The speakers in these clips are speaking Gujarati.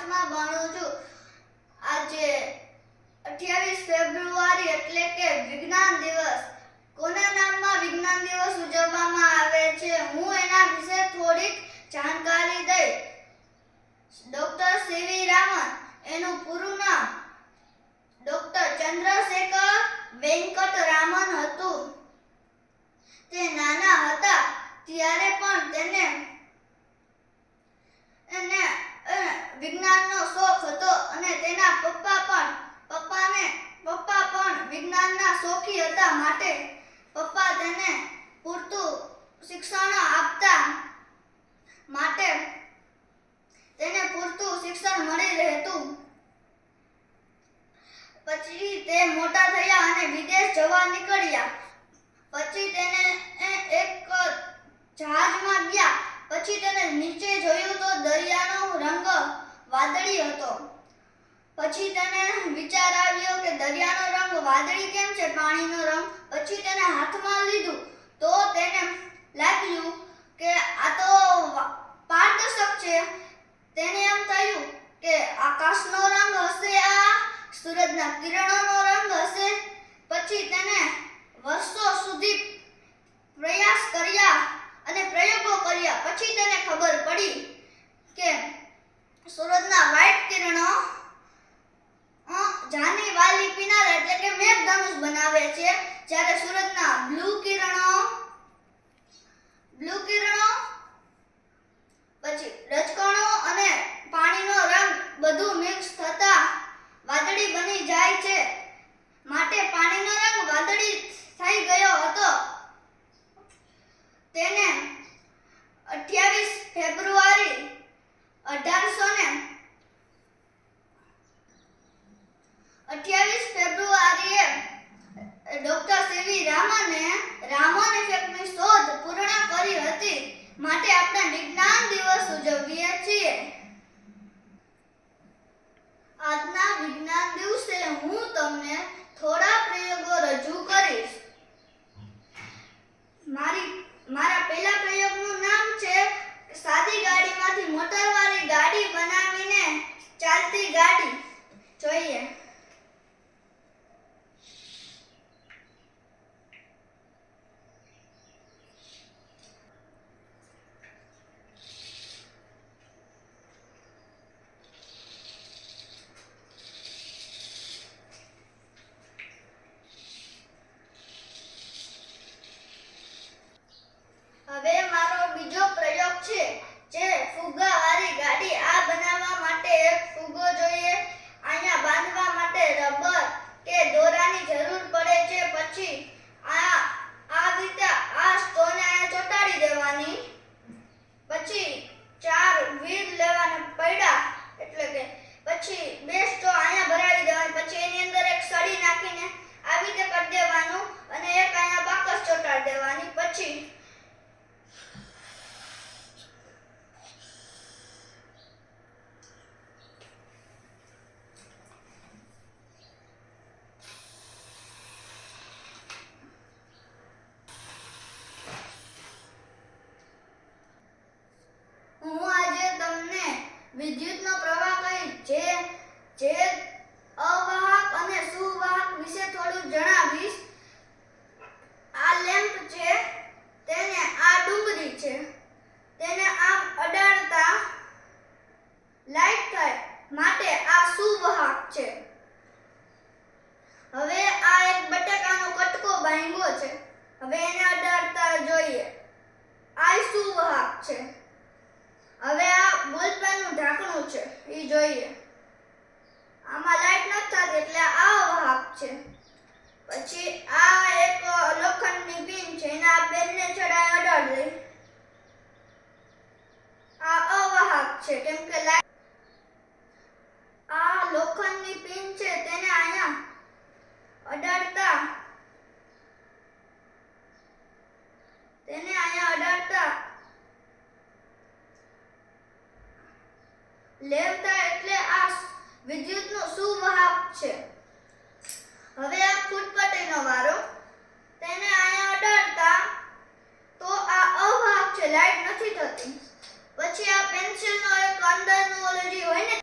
5માં ભણું છું. આજે 28 ફેબ્રુઆરી એટલે કે વિજ્ઞાન દિવસ. કોના નામમાં વિજ્ઞાન દિવસ ઉજવવામાં આવે છે? હું એના વિશે થોડીક જાણકારી દઈશ. ડોક્ટર સીવી રામન, એનું પૂરું નામ ડોક્ટર ચંદ્રશેખર વેંકટ રામન હતું. તે નાના હતા ત્યારે પણ તેને વિજ્ઞાનનો શોખ હતો અને તેના પપ્પા પણ વિજ્ઞાનના શોખી હતા. માટે પપ્પા તેને પૂરતું શિક્ષણ આપતા માટે તેને પૂરતું શિક્ષણ મળી રહેતું. પછી તે મોટા થયા અને વિદેશ જવા નીકળ્યા. પછી તેને એક જહાજમાં ગયા. પછી તેને નીચે જોયું તો દરિયાનો રંગ વાદળી હતો. પછી તેને વિચાર આવ્યો કે દરિયાનો રંગ વાદળી કેમ છે, પાણીનો રંગ? પછી તેને હાથમાં લીધું તો તેને લાગ્યું કે આ તો પારદર્શક છે. તેને એમ થયું કે આકાશનો રંગ હશે, આ સૂરજના કિરણોનો રંગ હશે. પછી તેને વર્ષો સુધી પ્રયાસ કર્યા અને પ્રયોગો કર્યા. પછી તેને ખબર પડી કે સૂરજના વ્હાઇટ કિરણો જાની વાલી કિનારે એટલે કે મેઘધનુષ બનાવે છે, જ્યારે સૂરજના બ્લુ કિરણો પછી રજકણો અને પાણીનો રંગ બધું મિક્સ થતા વાદળી બની જાય છે. માટે પાણીનો રંગ વાદળી થઈ ગયો હતો. તેને 28 ફેબ્રુઆરી 28 ફેબ્રુઆરીએ ડોક્ટર સીવી રામન ઇફેક્ટની શોધ પૂર્ણ કરી હતી. માટે આપણે વિજ્ઞાન દિવસ ઉજવીએ છીએ. આજના વિજ્ઞાન દિવસે હું તમને થોડા પ્રયોગો રજૂ કરીશ. મારા પહેલા પ્રયોગનું નામ છે સાદી ગાડીમાંથી મોટરવાળી ગાડી બનાવીને ચાલતી ગાડી. જોઈએ. હવે મારો બીજો પ્રયોગ છે જે ફુગ્ગાવાળી ગાડી. આ બનાવવા માટે એક ફુગ્ગો જોઈએ. અહીંયા બાંધવા માટે રબર કે દોરાની જરૂર પડે છે. પછી આ રીતે આ સ્ટોને અહીંયા ચોંટાડી દેવાની. પછી 4 વ્હીલ લેવાના પૈડા, એટલે કે પછી 2 સ્ટો અહીંયા ભરાવી દેવાની. પછી એની અંદર એક સળી નાખીને આવી રીતે કરી દેવાનું અને એક અહીંયા બાકસ ચોંટાડી દેવાની. પછી હું આજે તમને વિદ્યુતનો પ્રવાહ કહીશ, જે અવાહક અને સુવાહક વિશે થોડું જણાવીશ. આ લેમ્પ છે, તેને આ ડુંગળી છે, તેને આમ અડાડતા લાઈટ થાય, માટે આ સુવાહક છે. હવે આ એક બટાકાનો કટકો બાંધ્યો છે. હવે એને અડાડતા જોઈએ. આ સુવાહક છે. હવે આ બોલપેનનું ઢાંકણું છે, એ જોઈએ. આમાં લાઈટ નથી થતી એટલે આ અવાહક છે. પછી આ એક લોખંડની પિન છે, એના આ પેનને ચડાવી અડાડી દઈ. આ અવાહક છે કેમ કે આ લોખંડની પિન છે, તેને અહીંયા અડાડતા લેવતા એટલે આ વિદ્યુતનું સુવાહક છે. હવે આ ફૂટપટ્ટીનો વારો. તેને અહીંયા અડાડતા તો આ અવાહક છે, લાઈટ નથી થતી. પછી આ પેન્સિલનો એક અંદરનું ઓલું જે હોય ને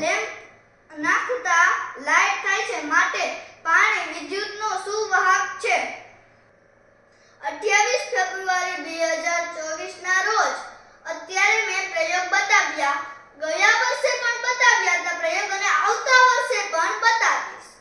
લેમ્પ નાખતા લાઇટ થાય છે, માટે પાણી વિદ્યુતનો સુવાહક છે. 28 ફેબ્રુઆરી 2024 ના રોજ અત્યારે મેં પ્રયોગ બતાવ્યા. ગયા વર્ષે પણ બતાવ્યા હતા પ્રયોગ અને આવતા વર્ષે પણ બતાવીશ.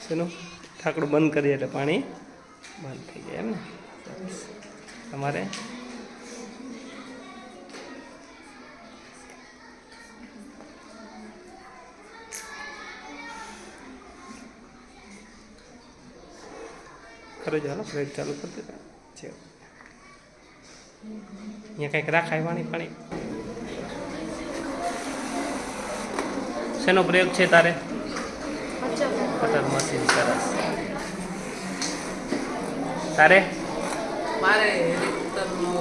શેનું ઢાંકણું બંધ કરીએ એટલે પાણી બંધ થઈ જાય એમ ને. તમારે કરો ચાલો ફ્રેજ ચાલુ કરી દેતા છે. અહીંયા કંઈક રાખાય પાણી. શેનો પ્રયોગ છે તારે? Cutter machine. સરસ. તારે? મારે હેલિકોપ્ટરનો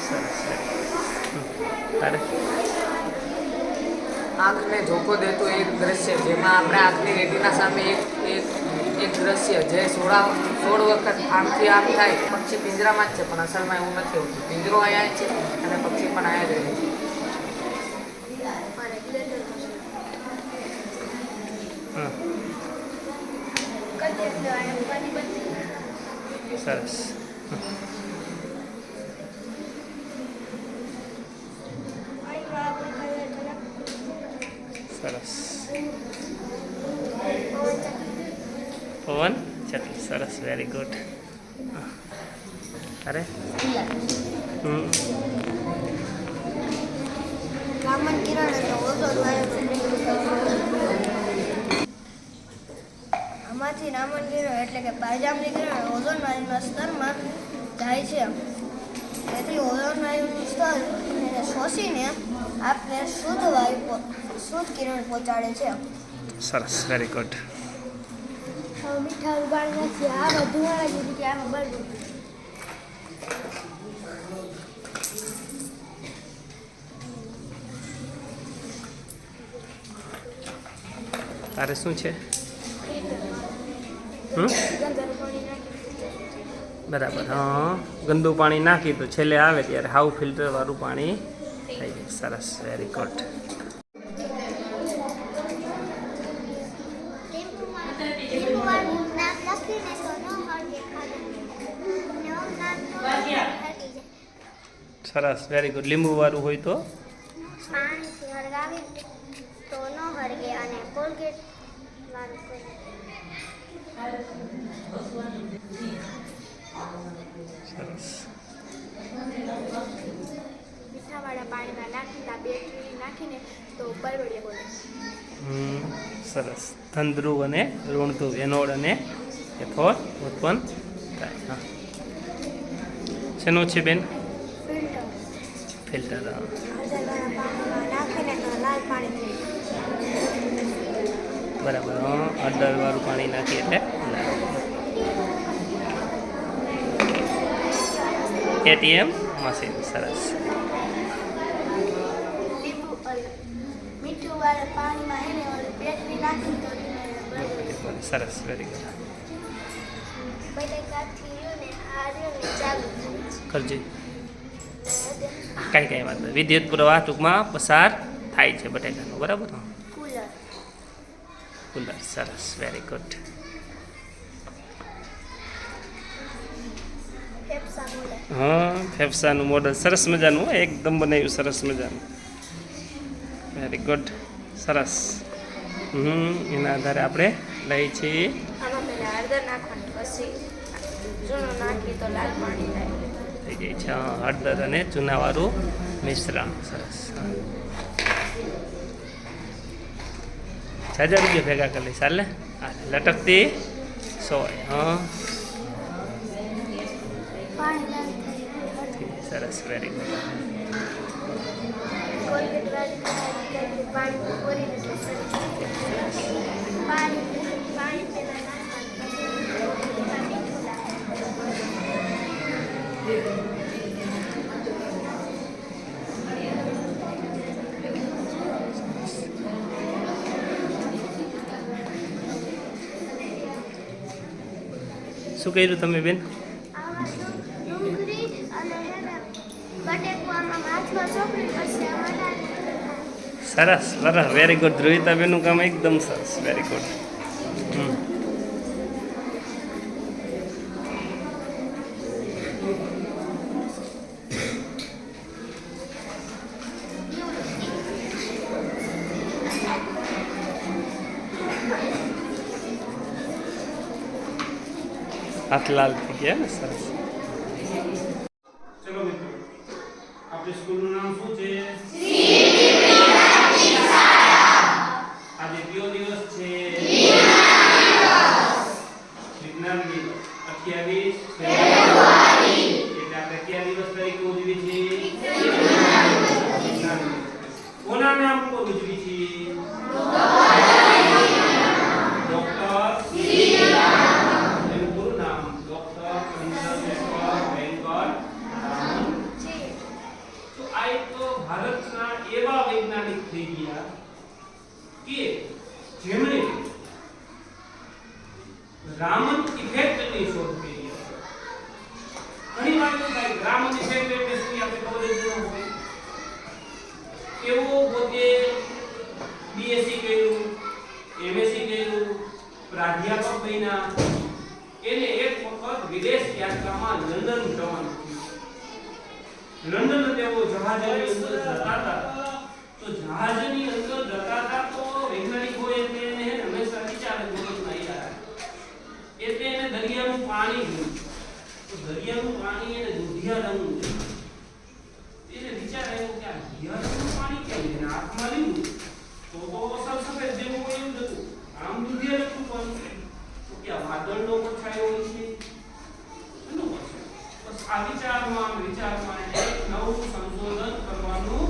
સરસ. તારે? આંખને ઝોકો દેતો એક દ્રશ્ય, જેમાં આપણે આંખની રેટિના સામે એક દ્રશ્ય જે 16 વખત આમથી આમ થાય. પક્ષી પિંજરામાં જ છે, પણ અસલમાં એવું નથી હોતું. પિંજરો અહીંયા છે અને પક્ષી પણ અહીંયા જ રહે છે. હા. સરસ. સરસ. પવન ચટણી. સરસ. Very good. અરે રામન કિરણ એટલે ઓઝોન વાયુ. આમાંથી રામન કિરણ એટલે કે પાયજામની કિરણ ઓઝોન વાયુના સ્તરમાં જાય છે. તેથી ઓઝોન વાયુનું સ્તર એને શોષીને આપણે શુદ્ધ કિરણ પહોંચાડે છે. સરસ. Very good. મીઠા ઉગાડ નથી. આ બધું વાળા જેવી કે આ બરાબર. તારે શું છે? બરાબર. હા, ગંદુ પાણી નાખી તો છેલ્લે આવે ત્યારે હાવ ફિલ્ટર વાળું પાણી થઈ જાય. સરસ. Very good. સરસ. Very good. લીંબુ વાળું હોય તો પાણીથી હળગાવી તો ન હળગે અને કોલગેટ વાળું સરસ. મીઠાવાળા પાણીમાં નાખીને બેટરી નાખીને તો બળબડિયા બોલે. સરસ. ધન અને ઋણ ધ્રુવ એનોડ અને કેથોડ ઉત્પન્ન થાય. હા. શેનો છે બેન? ફિલ્ટર. બરાબર. હળદરવાળું પાણી નાખીએ એટલે એટીએમ મશીન. સરસ. મીઠું વાળા પાણીમાં એને બેટરી નાખી તો સરસ, વેરી ગુડ. કરજે. કાંઈ વાંધો નહીં. વિદ્યુત પ્રવાહ ટૂંકમાં પસાર થાય છે બટેકાનો, બરાબર. કુલર. સરસ, વેરી ગુડ. હા, ફેફસાનું મોડલ સરસ મજાનું, એકદમ બનાવ્યું સરસ મજાનું. Very good. સરસ. એના આધારે આપણે લઈએ છીએ. આમાં પહેલા હળદર નાખવાની, પછી ચૂનો નાખી તો લાલ પાણી થાય. થઈ જાય છે હળદર અને ચૂનાવાળું મિશ્રણ. સરસ. 1000 રૂપિયા ભેગા કરી લઈશ. ચાલે. લટકતી સોય. હા, સરસ, વેરી ગુડ. શું કર્યું તમે બેન? સરસ, સરસ, વેરી ગુડ. ધ્રુવિતા બેનનું કામ એકદમ સરસ, વેરી ગુડ. હાથ લાલ થઈ ગયા ને. સરસ. ચલો મિત્રો, આપણી સ્કૂલનું નામ શું છે? આજે કયો દિવસ છે? વિજ્ઞાન દિવસ. 28 ફેબ્રુઆરી. એટલે આપણે કયા દિવસ તરીકે ઉજવીએ છીએ? વિજ્ઞાન દિવસ. કોના નામ પર ઉજવીએ છીએ? ભારતના એવા વૈજ્ઞાનિક થઈ ગયા કે જેમણે રામન ઇફેક્ટની શોધ કરી. ઘણી વાર એવું થાય રામન ઇફેક્ટ એટલે શું આપણે ખબર જ ન હોય. એવો પોતે બીએસસી કર્યું, એમએસસી કર્યું, પ્રાધ્યાપક બન્યા. એને એક વખત વિદેશ યાત્રામાં લંડન જવાનું. લંડન તેઓ જહાજની અંદર જતા હતા. તો જહાજની અંદર જતા હતા તો વૈજ્ઞાનિકો એટલે એને હંમેશા વિચારે મગજમાં યાર એટલે એને દરિયાનું પાણી જોયું. તો દરિયાનું પાણી એને દુધિયા રંગનું જોયું. એને વિચાર આવ્યો કે આ દુધિયા પાણી કેમ એને હાથમાં લીધું તો સફેદ જેવું હોય એવું હતું. આમ દુધિયા રંગનું પાણી તો કે આ વાદળનો પછાયો હોય છે. આ વિચારમાં એક નવું સંશોધન કરવાનું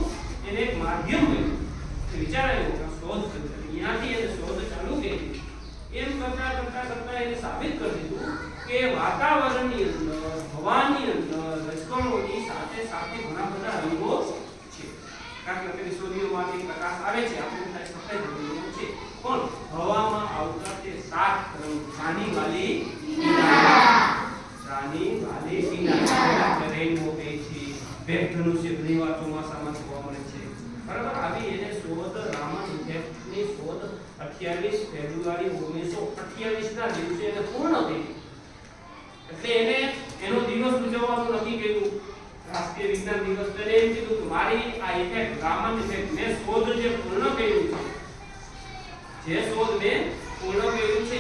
એને એક માધ્યમ મળ્યું. વિચારાયું શોધ કરી. અહીંયાથી એને શોધ ચાલુ કરી. એમ કરતા એને સાબિત કરી દીધું કે વાતાવરણની અંદર, હવાની અંદર રજકણોની સાથે સાથે ઘણા બધા રંગો છે. દાખલા તરીકે સૂર્યમાંથી પ્રકાશ આવે છે, આપણે સફેદ રંગનો છે, પણ હવામાં આવતા તે 7 રંગ જાની વાલી રેઇનબો કહે છે. મેઘધનુષ્ય ઘણીવાર ચોમાસામાં જોવા મળે છે. બરાબર. આવી એને શોધ રામન ઇફેક્ટની શોધ 28 ફેબ્રુઆરી 1928 ના દિવસે એને પૂર્ણ થઈ. એટલે એને એનો દિવસ ઉજવવાનું નક્કી કર્યું, રાષ્ટ્રીય વિજ્ઞાન દિવસ. તેને એમ કીધું કે મારી આ ઇફેક્ટ, રામન ઇફેક્ટ, મેં શોધ જે પૂર્ણ કર્યું છે, જે શોધ મેં પૂર્ણ કર્યું છે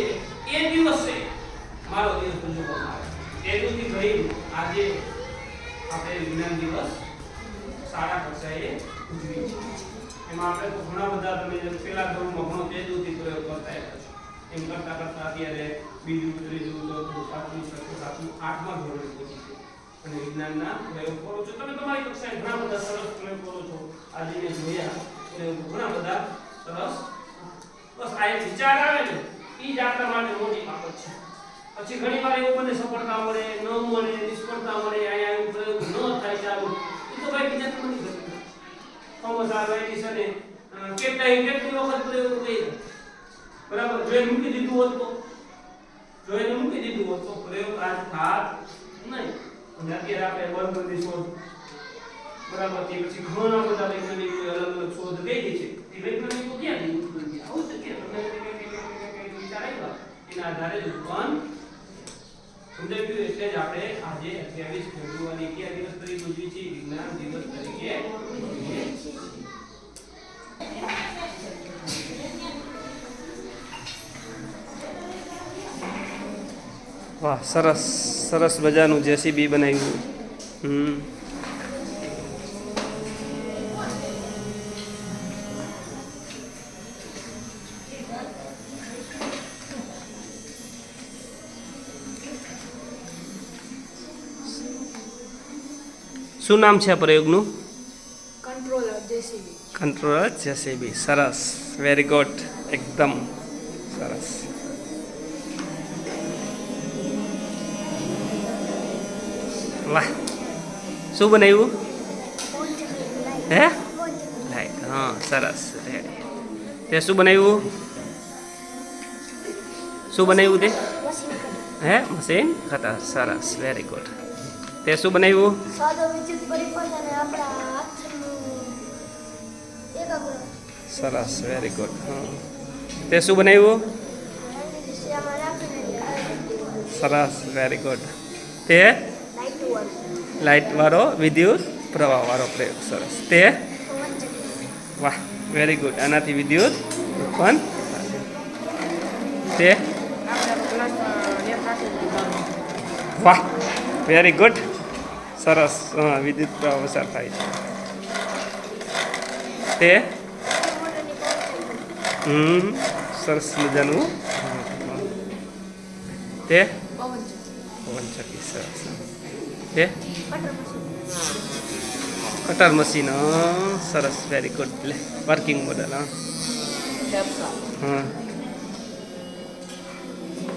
એ દિવસે મારો દિવસ ઉજવવામાં આવે. તેથી ભાઈ આજે આપણે વિજ્ઞાન દિવસ શાળા કક્ષાએ ઉજવી છે. એમાં આપણે તો ઘણા બધા તમે પહેલા ધોરણમાં ઘણો તેજથી પ્રયોગ કરતા હતા. એમ કરતા અત્યારે બીજું, ત્રીજું, ચોથું, પાંચમું, છઠ્ઠું, સાતમું, 8મા ધોરણે પહોંચી છે અને વિજ્ઞાનના પ્રયોગ કરો છો. તમે તમારી કક્ષાએ ઘણા બધા સરસ પ્રયોગ કરો છો. આજે મેં જોયા ઘણા બધા સરસ. બસ આ એક વિચાર આવે ને એ જ આપણા માટે મોટી બાબત છે. પછી ઘણી વાર એવું બને સફળતા મળે ન મળે નિષ્ફળતા મળે અહીંયા એવું પ્રયોગ ન થાય ચાલુ એ તો ભાઈ બીજા તો નથી થતું થોમસ આલ્વા એડિસને કેટલી વખત પ્રયોગ કર્યો બરાબર જો એને મૂકી દીધું હોત તો પ્રયોગ આજ થાત નહીં અને અત્યારે આપણે બળબંધી શોધ બરાબર તે પછી ઘણા બધા વૈજ્ઞાનિકો અલગ અલગ શોધ કરી છે એ વૈજ્ઞાનિકો ક્યાંથી ઉત્પન્ન થયા આવું છે કે તમને વિચાર આવ્યા એના આધારે જ ઉત્પન્ન સમજાવ્યું એટલે જ આપણે આજે 28 ફેબ્રુઆરી કયા દિવસ તરીકે ઉજવીએ છીએ વિજ્ઞાન દિવસ તરીકે ઉજવીએ છીએ વાહ સરસ સરસ મજાનું જેસીબી બનાવ્યું શું નામ છે આ પ્રયોગનું કંટ્રોલર જેસીબી સરસ વેરી ગુડ એકદમ સરસ વાહ શું બનાવ્યું હે લાઈટ હા સરસ રેડી તે શું બનાવ્યું તે હે મશીન કટર સરસ વેરી ગુડ તે શું બનાવ્યું સરસ વેરી ગુડ તે શું બનાવ્યું સરસ વેરી ગુડ તે લાઇટ વાળો વિદ્યુત પ્રવાહ વાળો પ્રયોગ સરસ તે વાહ વેરી ગુડ આનાથી વિદ્યુત ઉત્પન્ન તે વાહ વેરી ગુડ સરસ વિદ્યુત પ્રવાહ પસાર થાય છે તે સરસ મજાનું તે પવનચક્કી સરસ તે કટર મશીન સરસ વેરી ગુડ વર્કિંગ મોડલ હા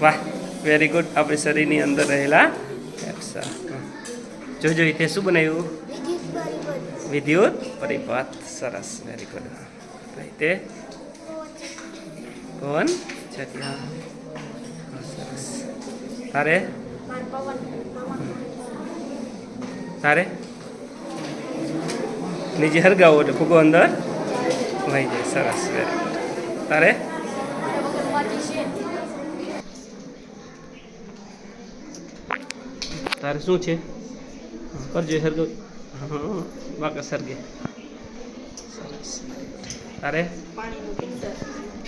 વાહ વેરી ગુડ આપણી શરીરની અંદર રહેલા ફેફસા જોઈ તે શું બનાવ્યું વિદ્યુત પરિપથ સરસ વેરી ગુડ તે પવન ચક્કી સરસ તારે નીચે હરગાવો એટલે ફૂગો અંદર વહી જાય સરસ વેરી ગુડ તારે શું છે કરજો હરગો હા બાકા સરગે સરસ તારે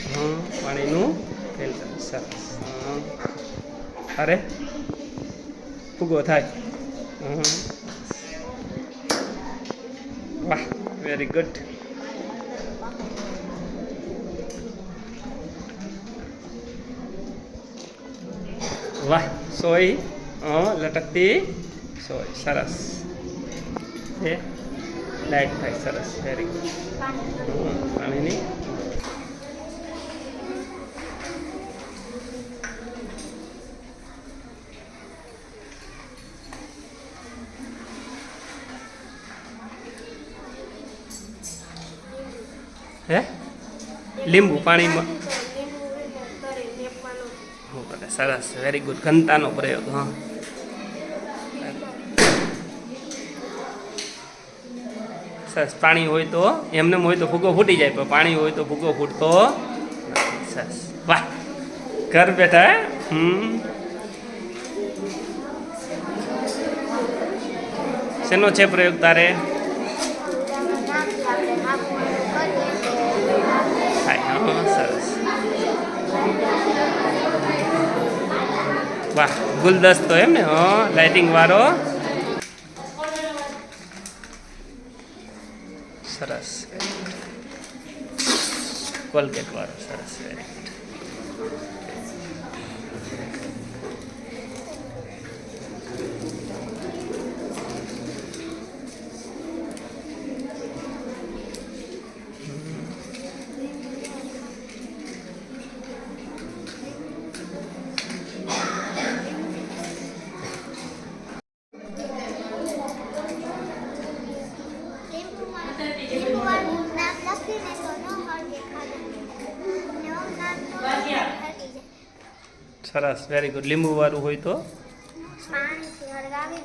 હા પાણીનું ફિલ્ટર સરસ તારે ફૂગો થાય વાહ વેરી ગુડ વાહ સોય લટકતી સોય સરસ એ લાઈટ થાય સરસ વેરી ગુડ પાણીની હે લીંબુ પાણીમાં સરસ વેરી ગુડ ઘનતાનો પ્રયોગ હા સરસ પાણી હોય તો એમને હોય તો ફૂગો ફૂટી જાય પણ પાણી હોય તો ફૂગો ફૂટતો સરસ વાહ ઘર બેઠા શેનો છે પ્રયોગ તારે સરસ વાહ ગુલદસ્તો એમ ને લાઇટિંગ વાળો સરસ કોલગેટ વાળો સરસ વેરી ગુડ સરસ, વેરી ગુડ. લીંબુવાળું હોય તો પાણીથી હળગાવી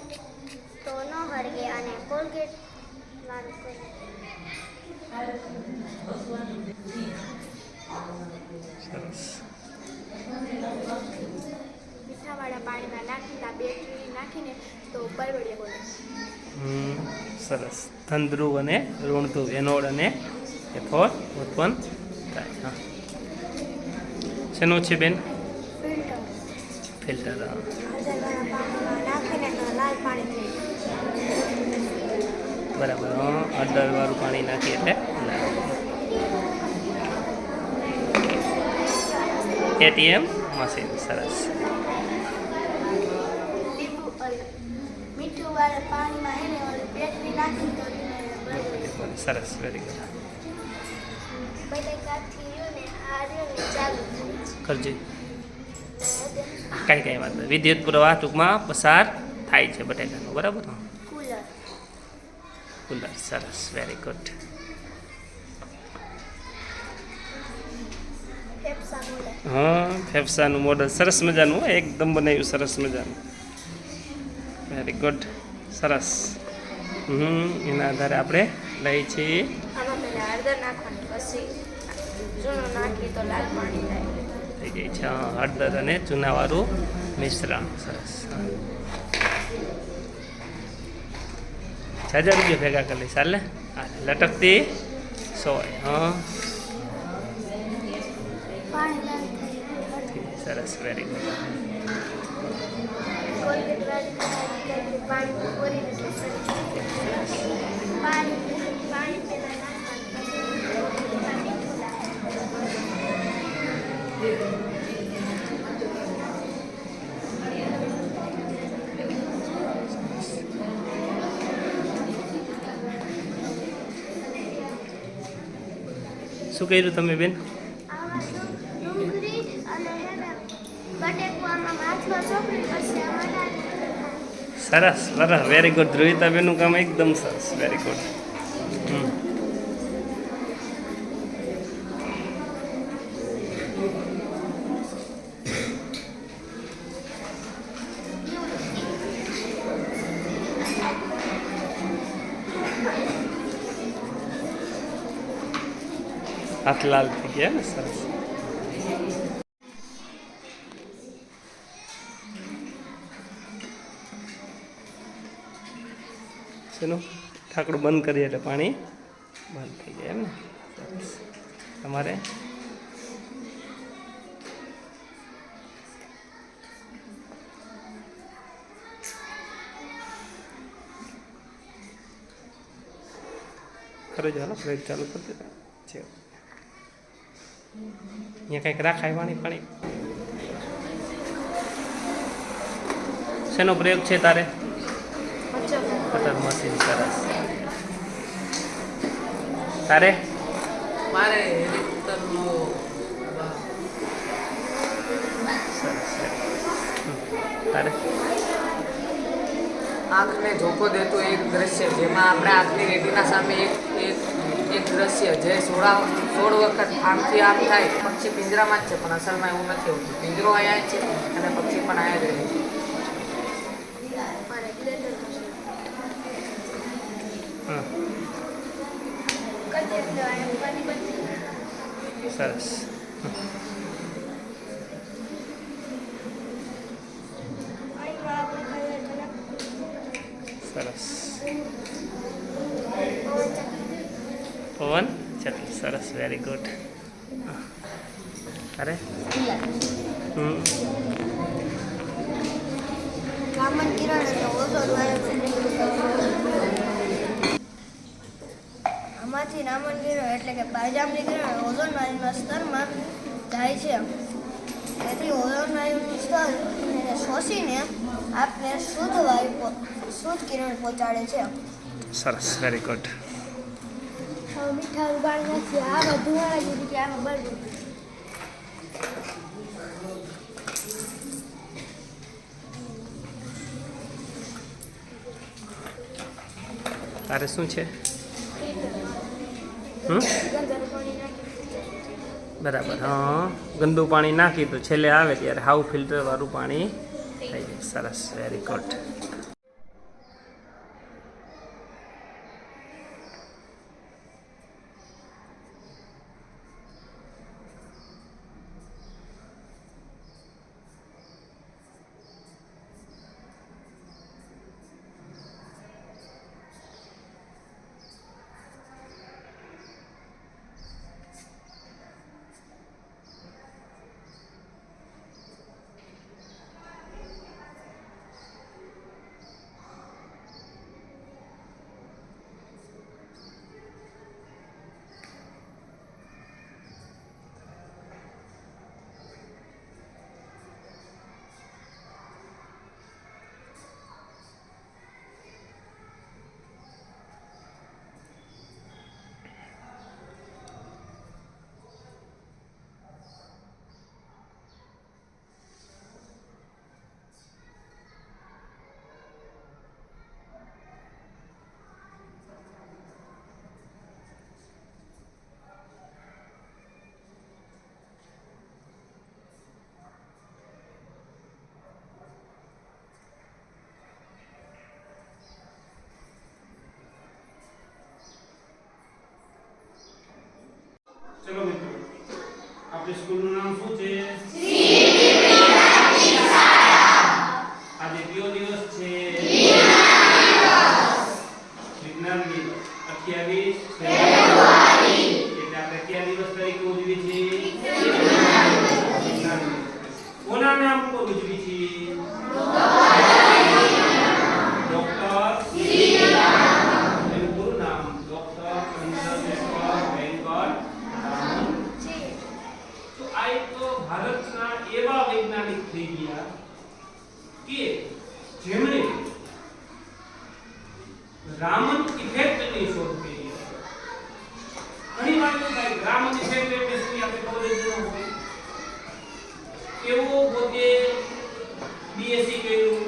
તો ન હળગે અને કોલગેટ વાળું કરી. સરસ. મીઠાવાળા પાણીમાં નાખીને બેટરી નાખીને તો બળબડીએ બોલે. સરસ. ધનધ્રુવ અને ઋણધ્રુવ એનોડ અને કેથોડ ઉત્પન્ન થાય. હા, શેનું છે બેન? ફિલ્ટર. નાખીને લાલ પાણી થઈ બરાબર. હળદરવાળું પાણી નાખીએ એટલે એટીએમ મશીન. સરસ. મીઠું વાળા પાણીમાં એને બેટરી નાખી તો સરસ, વેરી ગુડ. બટેકાથી ને આ રહ્યું ચાલુ કરજે. કાંઈ વાંધો નહીં. વિદ્યુત પ્રવાહ ટૂંકમાં પસાર થાય છે બટેકાનો. બરાબર. કુલર. કુલર. સરસ, વેરી ગુડ. ફેફસા કુલર. હા, ફેફસાનું મોડલ સરસ મજાનું હો, એકદમ બનાવ્યું સરસ મજાનું. Very good. સરસ. એના આધારે આપણે લઈએ છીએ. આમાં પહેલા હળદર નાખવાની પછી ચૂનો નાખી તો લાલ પાણી થાય. થઈ જાય છે. હા, હળદર અને ચૂનાવાળું મિશ્રણ. સરસ. 1000 રૂપિયા ભેગા કરી લઈશ. ચાલે. લટકતી સોય. હા, પાણી લાલ સરસ, વેરી ગુડ. કોલગેટ વાળી પાણી પૂરી રીતે પાણી પહેલા શું કર્યું તમે બેન? ડુંગળી અને બટેકું આમાં હાથમાં ચોપડી પછી આમાં સરસ, સરસ, વેરી ગુડ. ધ્રુવિતાબેનનું કામ એકદમ સરસ, વેરી ગુડ. હાથ લાલ થઈ ગયા ને. સરસ. શેનું ઢાંકણું બંધ કરીએ એટલે પાણી બંધ થઈ જાય એમ ને. સરસ. તમારે ખરો ચાલો ફ્લેટ ચાલુ કરી દેતા છે. અહીંયા કંઈક રાખાય પાણી. શેનો પ્રયોગ છે તારે? Butter machine. સરસ. તારે? મારે હેલિકોપ્ટરનો સરસ. તારે? આંખને ધોકો દેતું એક દ્રશ્ય જેમાં આપણે આંખની રેટિના સામે એક દ્રશ્ય જે 16 વખત આમથી આમ થાય. પક્ષી પિંજરામાં જ છે પણ અસલમાં એવું નથી હોતું. પિંજરો અહીંયા જ છે અને પક્ષી પણ અહીંયા જ રહે છે. હા, સરસ. સરસ. પવન ચકલી. સરસ, વેરી ગુડ. અરે રામન કિરણ એટલે ઓઝોન વાયુ. આમાંથી રામન કિરણ એટલે કે પાયજામની કિરણ ઓઝોન વાયુના સ્તરમાં જાય છે. તેથી ઓઝોન વાયુનું સ્તર એને શોષીને આપને શુદ્ધ કિરણ પહોંચાડે છે. સરસ, વેરી ગુડ. મીઠા ઉગાડી નથી આ બધું વાળા કે આમાં બળવું. તારે શું છે? બરાબર. હા, ગંદુ પાણી નાખી તો છેલ્લે આવે ત્યારે હાવ ફિલ્ટર વાળું પાણી થઈ જાય. સરસ, વેરી ગુડ. ચલો મિત્રો, આપણી સ્કૂલનું નામ શું છે? આજે કયો દિવસ છે? વિજ્ઞાન દિવસ. 28 ફેબ્રુઆરી. એટલે આપણે કયા દિવસ તરીકે ઉજવીએ છીએ? વિજ્ઞાન દિવસ. કોના નામ પર ઉજવીએ છીએ? ડોક્ટર એનું પૂરું નામ ડોક્ટર ચંદ્રશેખર વેંકટ રામન છે. તો આ એક ભારતના એવા વૈજ્ઞાનિક થઈ ગયા કે જેમણે રામન ઇફેક્ટની શોધ કરી. ઘણી વાર એવું થાય રામન ઇફેક્ટ એટલે શું આપણે ખબર જ ન હોય. એવો પોતે બીએસસી કર્યું,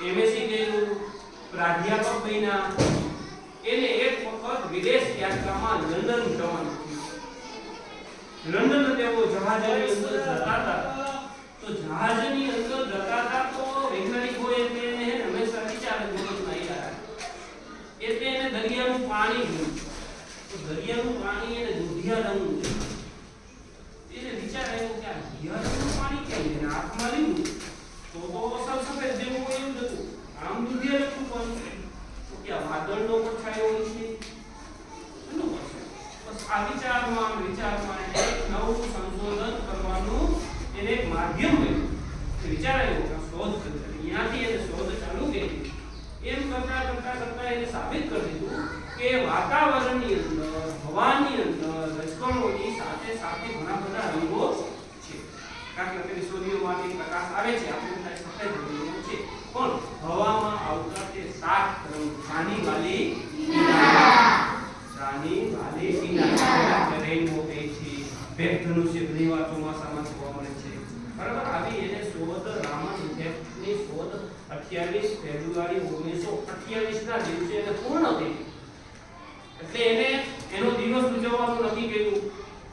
એમએસસી કર્યું, પ્રાધ્યાપક બન્યા. એને એક વખત વિદેશ યાત્રામાં લંડન જવાનું થયું. લંડન તેઓ જહાજની અંદર જતા હતા. તો જહાજની અંદર જતા હતા તો વૈજ્ઞાનિકોએ તેને હંમેશા વિચારે મગજમાં આવ્યા. એટલે એને દરિયાનું પાણી જોયું. તો દરિયાનું પાણી એને દુધિયા રંગનું જોયું. એને વિચાર આવ્યો કે આ દુધિયા રંગનું પાણી કેમ છે? હાથમાં લીધું તો સફેદ જેવું હોય એવું જ હતું. આમ દુધિયા રંગનું પાણી તો કે આ વાદળનો પડછાયો હોય છે. એનું પડછાયો. બસ આ વિચારમાં એક નવું સંશોધન કરવાનું એને એક માધ્યમ મળ્યું. વિચાર આવ્યો કે શોધ કરી. અહીંયાથી એને શોધ ચાલુ કરી. એમ કરતા એને સાબિત કરી દીધું કે વાતાવરણની અંદર, હવાની અંદર રજકણોની સાથે સાથે ઘણા બધા રંગો છે. દાખલા તરીકે સૂર્યમાંથી પ્રકાશ આવે છે, આપણે થાય સફેદ રંગનો છે, પણ હવામાં આવતા તે 7 રંગ જાની વાલી પીના રેઇનબો કહે છે. મેઘધનુષ્ય ઘણીવાર ચોમાસામાં જોવા મળે છે. બરાબર. આવી એને શોધ રામન ઇફેક્ટની શોધ 28 ફેબ્રુઆરી 1928 ના દિવસે એને પૂર્ણ થઈ. એટલે એને એનો દિવસ ઉજવવાનું નક્કી કર્યું,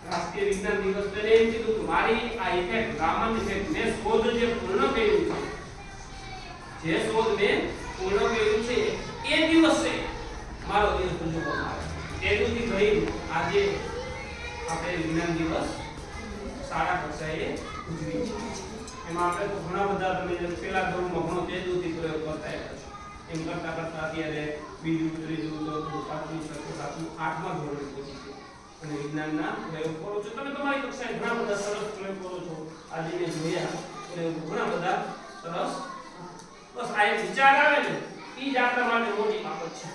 રાષ્ટ્રીય વિજ્ઞાન દિવસ. તેને એમ કીધું કે મારી આ ઇફેક્ટ, રામન ઇફેક્ટ, મેં શોધ જે પૂર્ણ કર્યું છે, જે શોધ મેં પૂર્ણ કર્યું છે એ દિવસે મારો દિવસ ઉજવવામાં આવે. તેથી ભાઈ આજે આપણે વિજ્ઞાન દિવસ શાળા કક્ષાએ ઉજવીએ છીએ. એમાં આપણે તો ઘણા બધા, તમે પહેલા ધોરણમાં ઘણો તેજથી પ્રયોગ કરતા હતા. એમ કરતા અત્યારે બીજું, ત્રીજું, ચોથું, પાંચમું, છઠ્ઠું, સાતમું, 8મા ધોરણે પહોંચી છે અને વિજ્ઞાનના પ્રયોગ કરો છો. તમે તમારી કક્ષાએ ઘણા બધા સરસ પ્રયોગ કરો છો. આજે મેં જોયા પ્રયોગો ઘણા બધા સરસ. બસ આ એક વિચાર આવે ને એ જ આપણા માટે મોટી બાબત છે.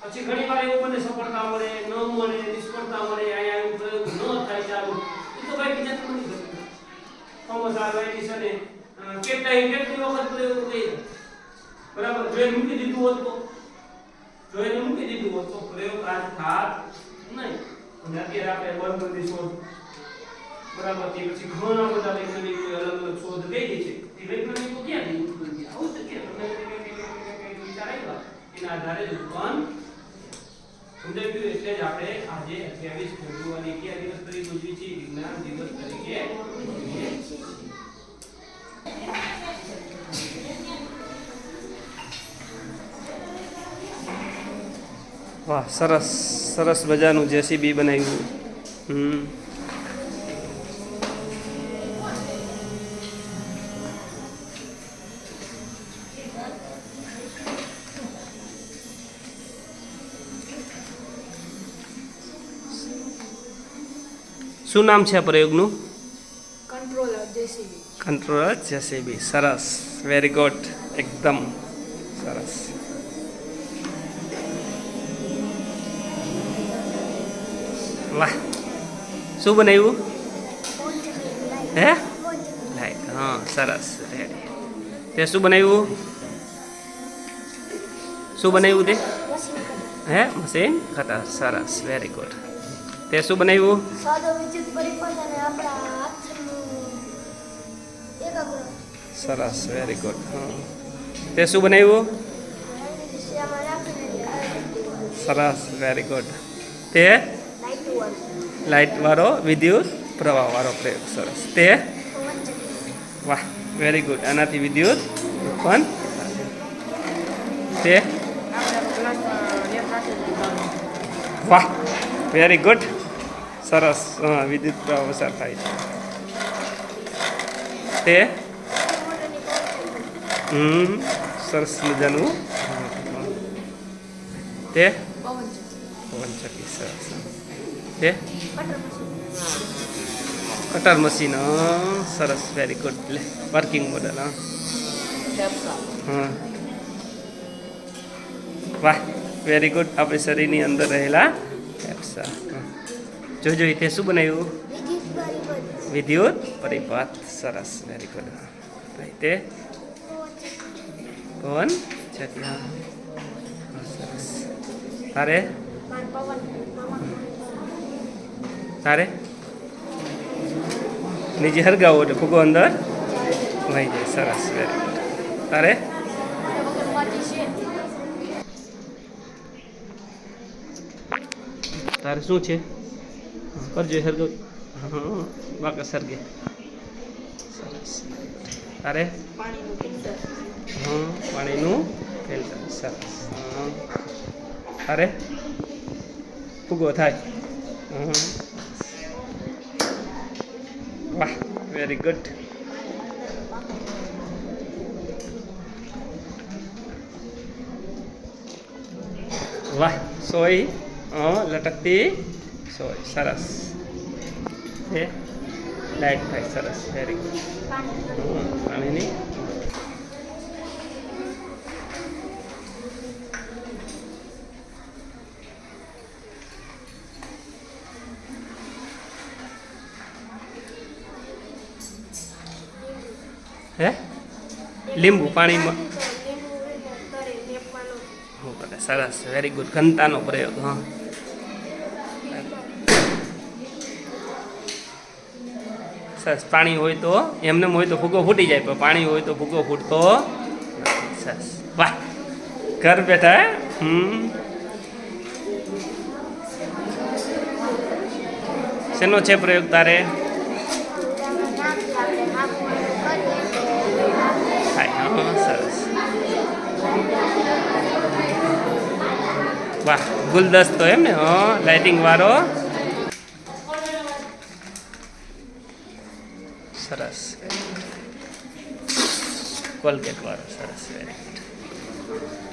પછી ઘણી વાર એવું બને સફળતા મળે, ન મળે, નિષ્ફળતા મળે, અહીંયા એવું પ્રયોગ ન થાય ચાલુ, એ તો ભાઈ બીજા તો નહીં થતું. થોમસ આલ્વા એડિસને કેટલી વખત પ્રયોગ કર્યો. બરાબર. જો એને મૂકી દીધું હોત તો પ્રયોગ આજ થાત નહીં. અને અત્યારે આપણે બલ્બની શોધ, બરાબર, તે પછી ઘણા બધા વૈજ્ઞાનિકોએ અલગ અલગ શોધ કરી છે. એ વૈજ્ઞાનિકો ક્યાંથી ઉત્પન્ન થયા? આવું તો કે વિચાર આવ્યા એના આધારે જ ઉત્પન્ન સમજાઈ ગયું? એટલે જ આપણે આજે 28 ફેબ્રુઆરી કયા દિવસ તરીકે ઉજવીએ છીએ? વિજ્ઞાન દિવસ તરીકે ઉજવીએ છીએ. વાહ, સરસ સરસ મજાનું જેસીબી બનાવ્યું. શું નામ છે આ પ્રયોગનું? Controller JCB. સરસ, વેરી ગુડ, એકદમ સરસ. વાહ, શું બનાવ્યું? હે, લાઈટ. હા, સરસ, રેડી. તે શું બનાવ્યું? શું બનાવ્યું તે? હે, મશીન કટર. સરસ, વેરી ગુડ. તે શું બનાવ્યું? સાદો વિદ્યુત પરિપથ અને આપણા હાથનું એકાગ્ર. સરસ, વેરી ગુડ. હા, તે શું બનાવ્યું? દિશામાં રાખીને સરસ, વેરી ગુડ. તે લાઈટ વર લાઇટ વાળો વિદ્યુત પ્રવાહ વાળો પ્રયોગ. સરસ. તે વાહ, વેરી ગુડ. આનાથી વિદ્યુત ઉત્પન્ન તે વાહ, વેરી ગુડ. સરસ. હા, વિદ્યુત પ્રવાહ પસાર થાય છે. તે સરસ મજાનું. તે પવનચક્કી. સરસ. તે કટર મશીન. સરસ, વેરી ગુડ. Working model. હા, વાહ, વેરી ગુડ. આપણી શરીરની અંદર રહેલા ફેફસા. જોજો તે શું બનાવ્યું? વિદ્યુત પરિપથ. સરસ, વેરી ગુડ. તે પવન ચક્કી. હા, સરસ. તારે તારે નીચે હરગાવો એટલે ફૂગો અંદર વહી જાય. સરસ, વેરી ગુડ. તારે તારે શું છે? કરજો હરગાવ. હા, બાકા સરગે. સરસ. તારે હા, પાણીનું ફિલ્ટર. સરસ. હા, તારે ફૂગો થાય. હા, વાહ, વેરી ગુડ. વાહ, સોય. લટકતી સોય. સરસ. એ લાઈટ થાય. સરસ, વેરી ગુડ. પાણીની હે, લીંબુ પાણીમાં. સરસ, વેરી ગુડ. ઘનતાનો પ્રયોગ. હા, સરસ. પાણી હોય તો એમને હોય તો ફૂગો ફૂટી જાય, પણ પાણી હોય તો ફૂગો ફૂટતો નથી. સરસ, વાહ, ઘર બેઠા. શેનો છે પ્રયોગ તારે? હા, સરસ. વાહ, ગુલદસ્તો એમ ને? હા, લાઇટિંગ વાળો. સરસ. કોલગેટ વાળો. સરસ, વેરી ગુડ.